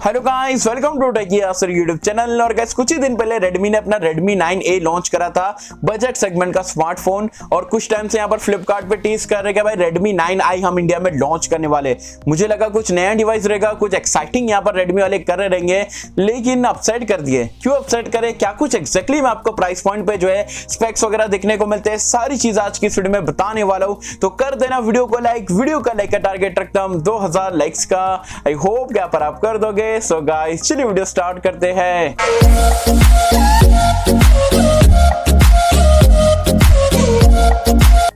Hello guys, welcome to techie Yasar YouTube channel. और guys कुछ ही दिन पहले रेडमी ने अपना Redmi 9A लॉन्च करा था, बजट सेगमेंट का स्मार्टफोन। और कुछ टाइम से यहाँ पर फ्लिपकार्ट पे टीज कर रहे हैं कि भाई Redmi 9i हम इंडिया में लॉन्च करने वाले। मुझे लगा कुछ नया डिवाइस रहेगा, कुछ एक्साइटिंग यहाँ पर Redmi वाले कर रहे रहेंगे, लेकिन अपसेट कर दिए। क्यों अपसेट करे, क्या कुछ एक्जैक्टली मैं आपको प्राइस पॉइंट पे जो है स्पेक्स वगैरह देखने को मिलते हैं, सारी चीज आज की इस वीडियो में बताने वाला हूँ। तो कर देना वीडियो को लाइक, वीडियो का लाइक का टारगेट रखता हूँ 2000 लाइक्स का। आई होप क्या पर आप कर दोगे। सो गाइस चलिए वीडियो स्टार्ट करते हैं।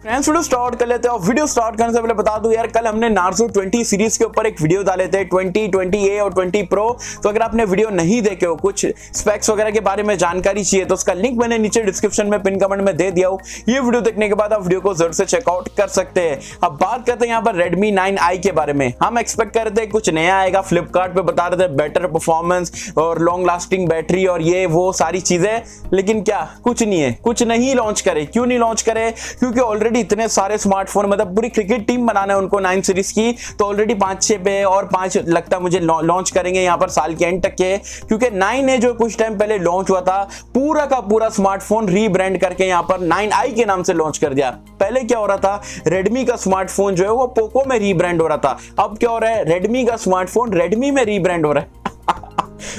फ्रेंड्स वीडियो स्टार्ट कर लेते हैं। और वीडियो स्टार्ट करने से पहले बता दूं यार, कल हमने नार्जो 20 सीरीज के ऊपर एक वीडियो डाले थे, 20, 20A और 20 प्रो। तो अगर आपने वीडियो नहीं देखे हो, कुछ स्पेक्स वगैरह के बारे में जानकारी चाहिए, तो उसका लिंक मैंने नीचे डिस्क्रिप्शन में पिन कमेंट में दे दिया हूं। ये वीडियो देखने के बाद आप वीडियो को जरूर से चेकआउट कर सकते हैं। अब बात करते हैं यहाँ पर Redmi 9i के बारे में। हम एक्सपेक्ट कर रहे थे कुछ नया आएगा, फ्लिपकार्ट पे बता रहे थे बेटर परफॉर्मेंस और लॉन्ग लास्टिंग बैटरी और ये वो सारी चीजें, लेकिन क्या कुछ नहीं है, कुछ नहीं लॉन्च करे। क्यों नहीं लॉन्च करे? क्योंकि ऑलरेडी इतने सारे स्मार्टफोन, मतलब पूरी क्रिकेट टीम बनाना है उनको 9 सीरीज की, तो ऑलरेडी 5-6 पे और 5 लगता है मुझे लॉन्च करेंगे यहाँ पर साल के एंड तक के। क्योंकि 9 जो कुछ टाइम पहले लॉन्च हुआ था, पूरा का पूरा स्मार्टफोन रीब्रांड करके यहाँ पर 9i के नाम से लॉन्च कर दिया। पहले क्या हो रहा था, रेडमी का स्मार्टफोन जो है वो पोको में रीब्रांड हो रहा था। अब क्या हो रहा है, रेडमी का स्मार्टफोन रेडमी में रीब्रांड हो रहा है।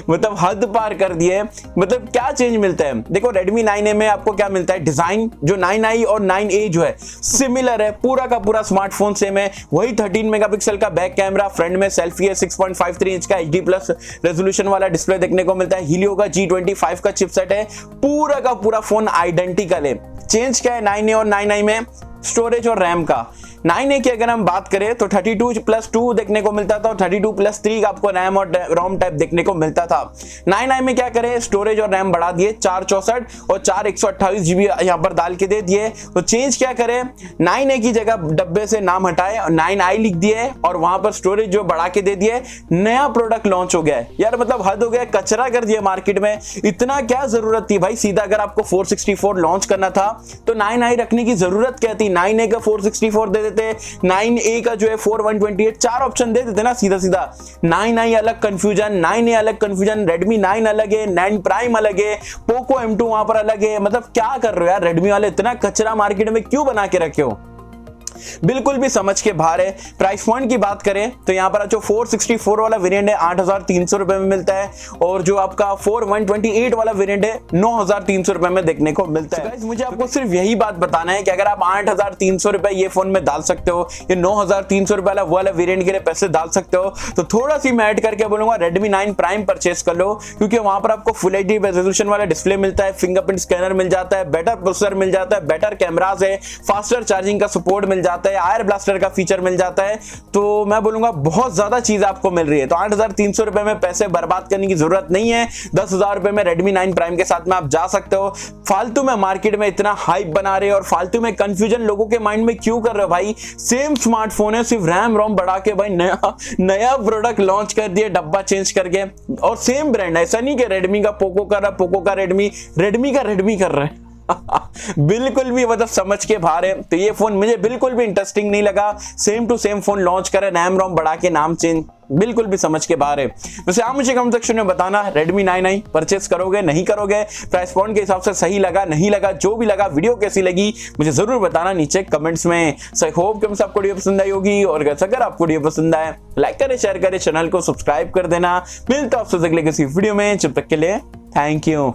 मतलब हद पार कर दिए। मतलब क्या चेंज मिलता है? देखो Redmi 9A में आपको क्या मिलता है, डिजाइन जो 9i और 9A जो है सिमिलर है, पूरा का पूरा स्मार्टफोन सेम है। वही 13 मेगापिक्सल का बैक कैमरा, फ्रंट में सेल्फी है, 6.53 इंच का HD+ रेजोल्यूशन वाला डिस्प्ले देखने को मिलता है। हीलियो का G25 का चिपसेट है। पूरा का पूरा फोन आइडेंटिकल है। चेंज क्या है 9A और 9i में? स्टोरेज और रैम का। 9A की अगर हम बात करें तो 32+2 देखने को मिलता था और 32+3 का आपको रैम और रोम टाइप देखने को मिलता था। 9i में क्या करें, स्टोरेज और रैम बढ़ा दिए, 464 और 4 128 GB यहाँ पर डाल के दे दिए। तो चेंज क्या करें, 9A की जगह डब्बे से नाम हटाए और 9i लिख दिए और वहां पर स्टोरेज जो बढ़ा के दे दिए। नया प्रोडक्ट लॉन्च हो गया है यार, मतलब हद हो गया, कचरा कर दिया मार्केट में। इतना क्या जरूरत थी भाई? सीधा अगर आपको 464 लॉन्च करना था तो 9i रखने की जरूरत क्या थी? 9A का 464 दे देते, 9A का जो है 4128, 4 ऑप्शन दे देते ना सीधा सीधा। 9i अलग कंफ्यूजन, 9A अलग कंफ्यूजन, Redmi 9 अलग है, 9 प्राइम अलग है, पोको M2 वहां पर अलग है। मतलब क्या कर रहे हो यार रेडमी वाले, इतना कचरा मार्केट में क्यों बना के रखे हो? बिल्कुल भी समझ के बाहर है। प्राइस पॉइंट की बात करें तो यहाँ पर जो 464 वाला वेरिएंट है 8300 रुपए में मिलता है, और जो आपका 4128 वाला वेरिएंट है 9300 रुपए में देखने को मिलता है। मुझे आपको सिर्फ यही बात बताना है कि अगर आप 8300 रुपए ये फोन में डाल सकते हो, ये 9300 रुपए वाला वो वाला वेरिएंट के लिए पैसे डाल सकते हो, तो थोड़ा सी मैं ऐड करके बोलूंगा Redmi 9 प्राइम परचेस कर लो। क्योंकि वहां पर आपको फुल HD रेजोल्यूशन वाला डिस्प्ले मिलता है, फिंगरप्रिंट स्कैनर मिल जाता है, बेटर प्रोसेसर मिल जाता है, बेटर कैमरास है, फास्टर चार्जिंग का सपोर्ट मिल जाता है, आयर ब्लास्टर का फीचर मिल जाता है। तो मैं बोलूंगा बहुत ज्यादा चीज आपको मिल रही है। तो 8300 रुपए में पैसे बर्बाद करने की जरूरत नहीं है। 10,000 रुपए में Redmi 9 प्राइम के साथ में आप जा सकते हो। फालतू में मार्केट में इतना हाइप बना रहे हो और फालतू में कंफ्यूजन लोगों के माइंड में क्यों कर रहे हो भाई? सेम स्मार्टफोन है, सिर्फ रैम रोम बढ़ा के भाई नया प्रोडक्ट लॉन्च कर दिए, डब्बा चेंज करके। और सेम ब्रांड, ऐसा नहीं कि रेडमी का पोको कर रहा, पोको का रेडमी, रेडमी का रेडमी कर रहा है। बिल्कुल भी मतलब समझ के बाहर है। तो ये फोन मुझे बिल्कुल भी इंटरेस्टिंग नहीं लगा। Same to same phone launch करे, रैम रोम बढ़ा के, नाम चेंज, बिल्कुल भी समझ के बाहर है। वैसे आप मुझे कमेंट सेक्शन में बताना, Redmi 9i परचेस करोगे नहीं करोगे? प्राइस पॉइंट के हिसाब से सही लगा नहीं लगा, जो भी लगा, वीडियो कैसी लगी मुझे जरूर बताना नीचे कमेंट्स में। सो आई होप कि आपको वीडियो पसंद आई होगी, और अगर आपको वीडियो पसंद आए लाइक करे, शेयर करे, चैनल को सब्सक्राइब कर देना। मिलता हूं आपसे अगले किसी वीडियो में, जब तक के लिए थैंक यू।